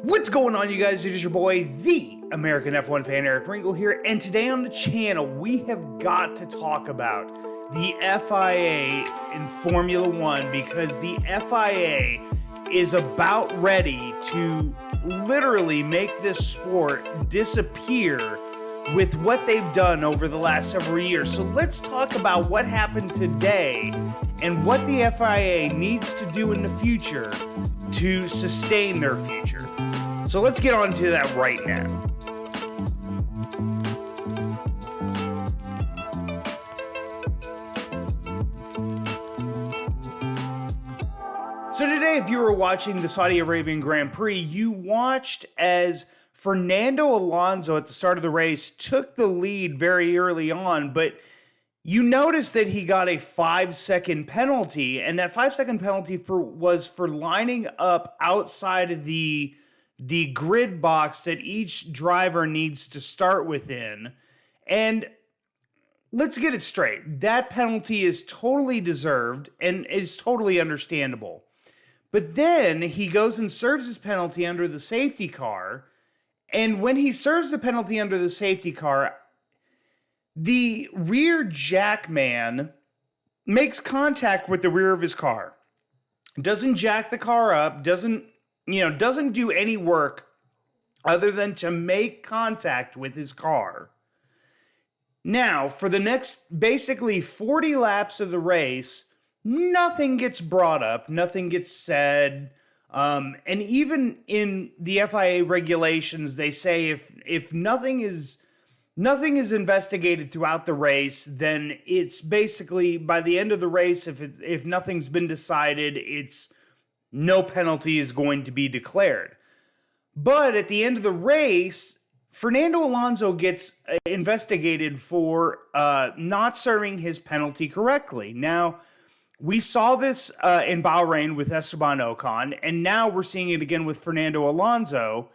What's going on, you guys? It is your boy, the American F1 fan, Eric Ringle here, and today on the channel, we have got to talk about the FIA in Formula One, because the FIA is about ready to literally make this sport disappear with what they've done over the last several years. So let's talk about what happened today and what the FIA needs to do in the future to sustain their future. So let's get on to that right now. So today, if you were watching the Saudi Arabian Grand Prix, you watched as Fernando Alonso at the start of the race took the lead very early on, but you noticed that he got a 5-second penalty, and that 5-second penalty was for lining up outside of the grid box that each driver needs to start within. And let's get it straight. That penalty is totally deserved and is totally understandable. But then he goes and serves his penalty under the safety car. And when he serves the penalty under the safety car, the rear jack man makes contact with the rear of his car. Doesn't jack the car up, doesn't do any work other than to make contact with his car. Now, for the next basically 40 laps of the race, nothing gets brought up, nothing gets said. And even in the FIA regulations, they say if nothing is investigated throughout the race, then it's basically by the end of the race, if nothing's been decided, it's no penalty is going to be declared. But at the end of the race, Fernando Alonso gets investigated for not serving his penalty correctly. Now, we saw this in Bahrain with Esteban Ocon, and now we're seeing it again with Fernando Alonso.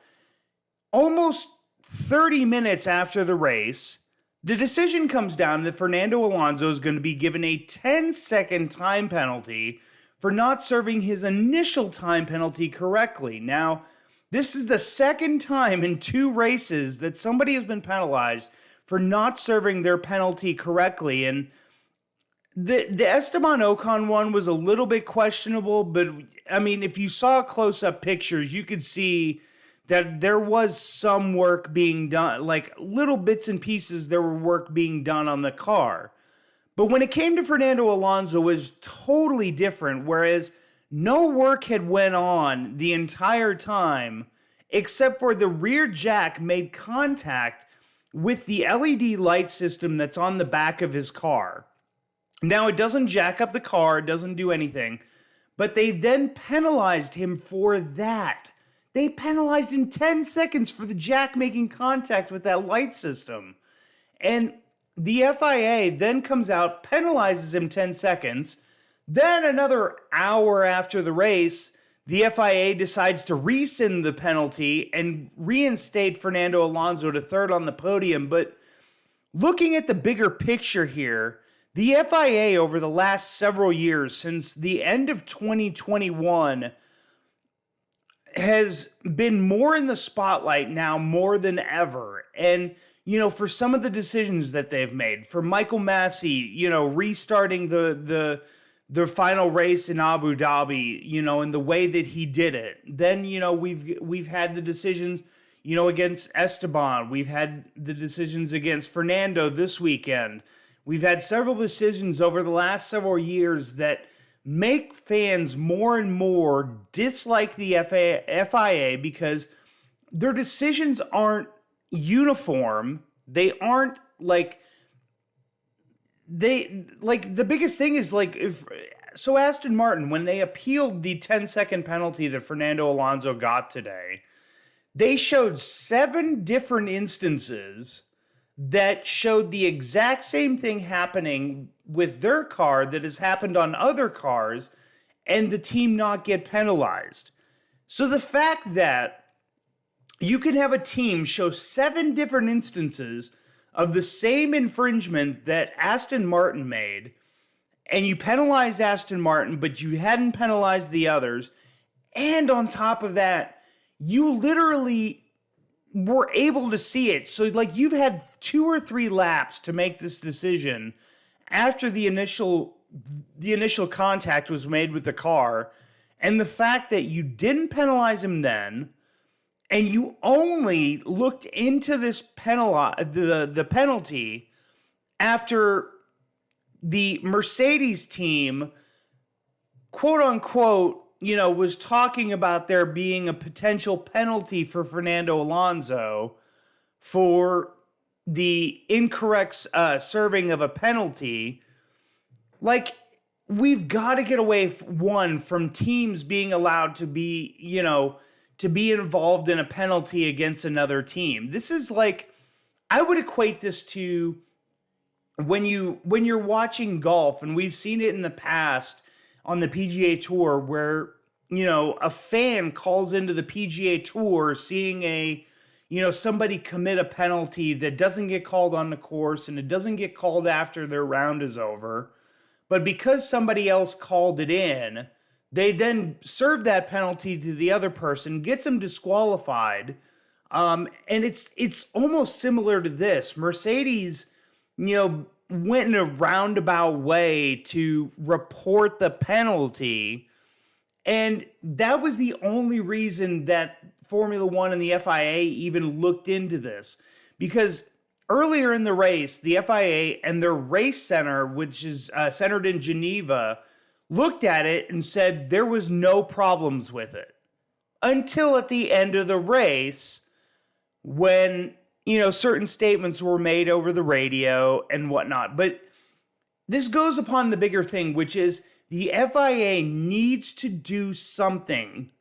Almost 30 minutes after the race, the decision comes down that Fernando Alonso is going to be given a 10-second time penalty for not serving his initial time penalty correctly. Now, this is the second time in 2 races that somebody has been penalized for not serving their penalty correctly, and the Esteban Ocon one was a little bit questionable, but I mean, if you saw close-up pictures, you could see that there was some work being done, like little bits and pieces, there were work being done on the car. But when it came to Fernando Alonso, it was totally different, whereas no work had went on the entire time, except for the rear jack made contact with the LED light system that's on the back of his car. Now, it doesn't jack up the car, it doesn't do anything, but they then penalized him for that. They penalized him 10 seconds for the jack making contact with that light system. And the FIA then comes out, penalizes him 10 seconds. Then another hour after the race, the FIA decides to rescind the penalty and reinstate Fernando Alonso to third on the podium. But looking at the bigger picture here, the FIA over the last several years, since the end of 2021, has been more in the spotlight now more than ever. And, for some of the decisions that they've made, for Michael Massey, restarting the final race in Abu Dhabi, and the way that he did it. Then, we've had the decisions, against Esteban. We've had the decisions against Fernando this weekend. We've had several decisions over the last several years that make fans more and more dislike the FIA because their decisions aren't uniform. They aren't the biggest thing is Aston Martin, when they appealed the 10-second penalty that Fernando Alonso got today, they showed 7 different instances that showed the exact same thing happening with their car that has happened on other cars, and the team not get penalized. So the fact that you can have a team show 7 different instances of the same infringement that Aston Martin made, and you penalize Aston Martin, but you hadn't penalized the others, and on top of that, you literally were able to see it. So, like, you've had 2 or 3 laps to make this decision after the initial contact was made with the car, and the fact that you didn't penalize him then, and you only looked into this the penalty after the Mercedes team, quote unquote, was talking about there being a potential penalty for Fernando Alonso for the incorrect serving of a penalty. Like, we've got to get away, from teams being allowed to be, to be involved in a penalty against another team. This is like, I would equate this to when you're watching golf, and we've seen it in the past on the PGA Tour, where a fan calls into the PGA Tour seeing somebody commit a penalty that doesn't get called on the course, and it doesn't get called after their round is over, but because somebody else called it in, they then serve that penalty to the other person, gets them disqualified. And it's almost similar to this. Mercedes, went in a roundabout way to report the penalty. And that was the only reason that Formula One and the FIA even looked into this. Because earlier in the race, the FIA and their race center, which is centered in Geneva, looked at it and said there was no problems with it. Until at the end of the race, when certain statements were made over the radio and whatnot. But this goes upon the bigger thing, which is the FIA needs to do something,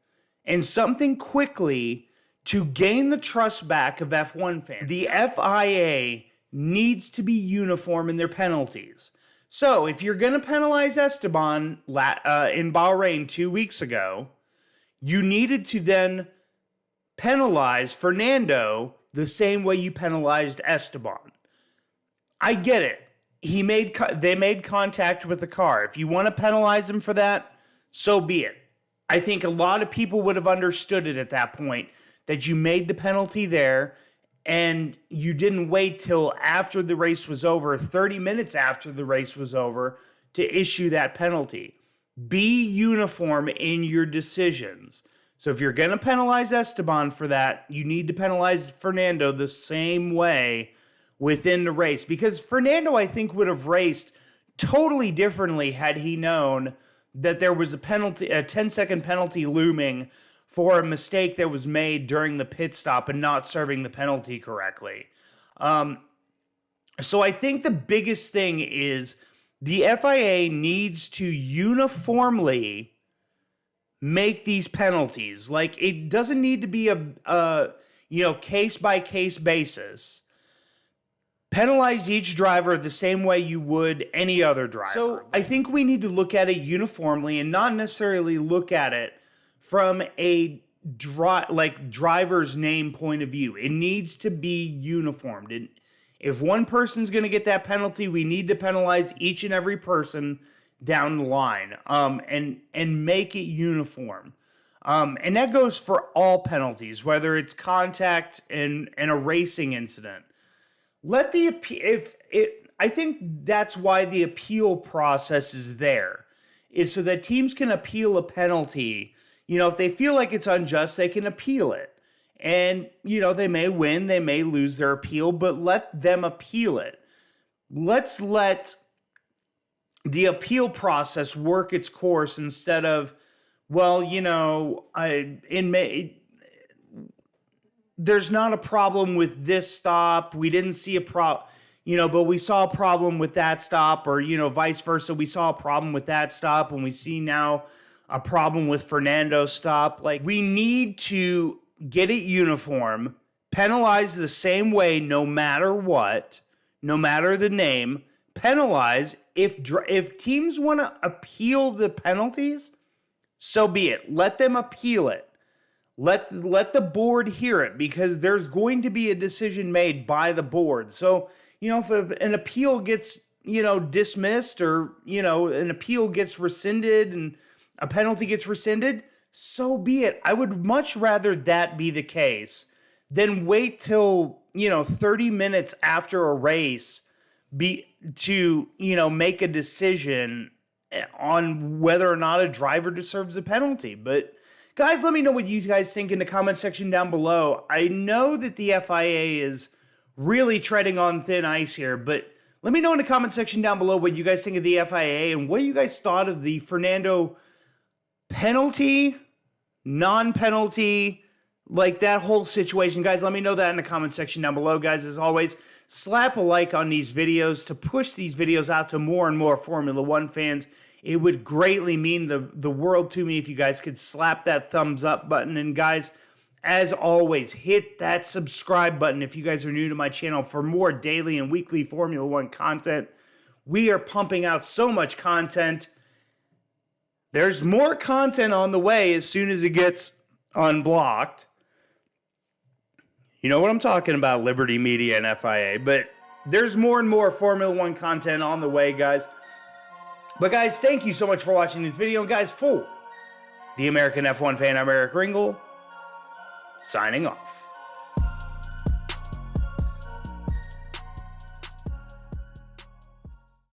and something quickly, to gain the trust back of F1 fans. The FIA needs to be uniform in their penalties. So if you're going to penalize Esteban in Bahrain 2 weeks ago, you needed to then penalize Fernando the same way you penalized Esteban. I get it. They made contact with the car. If you want to penalize him for that, so be it. I think a lot of people would have understood it at that point, that you made the penalty there and you didn't wait till after the race was over, 30 minutes after the race was over, to issue that penalty. Be uniform in your decisions. So if you're going to penalize Esteban for that, you need to penalize Fernando the same way within the race. Because Fernando, I think, would have raced totally differently had he known that there was a 10-second penalty looming for a mistake that was made during the pit stop and not serving the penalty correctly. So I think the biggest thing is the FIA needs to uniformly make these penalties. Like, it doesn't need to be a case-by-case basis. Penalize each driver the same way you would any other driver. So I think we need to look at it uniformly and not necessarily look at it from a driver's name point of view. It needs to be uniformed. And if one person's going to get that penalty, we need to penalize each and every person down the line, and make it uniform. And that goes for all penalties, whether it's contact and a racing incident. I think that's why the appeal process is there, is so that teams can appeal a penalty. If they feel like it's unjust, they can appeal it. And, they may win, they may lose their appeal, but let them appeal it. Let's let the appeal process work its course instead of, there's not a problem with this stop. We didn't see a problem, but we saw a problem with that stop, or, vice versa. We saw a problem with that stop, and we see now a problem with Fernando's stop. Like, we need to get it uniform, penalize the same way no matter what, no matter the name, penalize. If teams want to appeal the penalties, so be it. Let them appeal it. Let the board hear it, because there's going to be a decision made by the board. So, if an appeal gets, dismissed, or, an appeal gets rescinded and a penalty gets rescinded, so be it. I would much rather that be the case than wait till, 30 minutes after a race to, make a decision on whether or not a driver deserves a penalty. But guys, let me know what you guys think in the comment section down below. I know that the FIA is really treading on thin ice here, but let me know in the comment section down below what you guys think of the FIA and what you guys thought of the Fernando penalty, non-penalty, like that whole situation. Guys, let me know that in the comment section down below. Guys, as always, slap a like on these videos to push these videos out to more and more Formula One fans. It would greatly mean the world to me if you guys could slap that thumbs up button. And guys, as always, hit that subscribe button if you guys are new to my channel for more daily and weekly Formula One content. We are pumping out so much content. There's more content on the way as soon as it gets unblocked. You know what I'm talking about, Liberty Media and FIA. But there's more and more Formula One content on the way, guys. But guys, thank you so much for watching this video. And guys, for the American F1 fan, I'm Eric Ringel, signing off.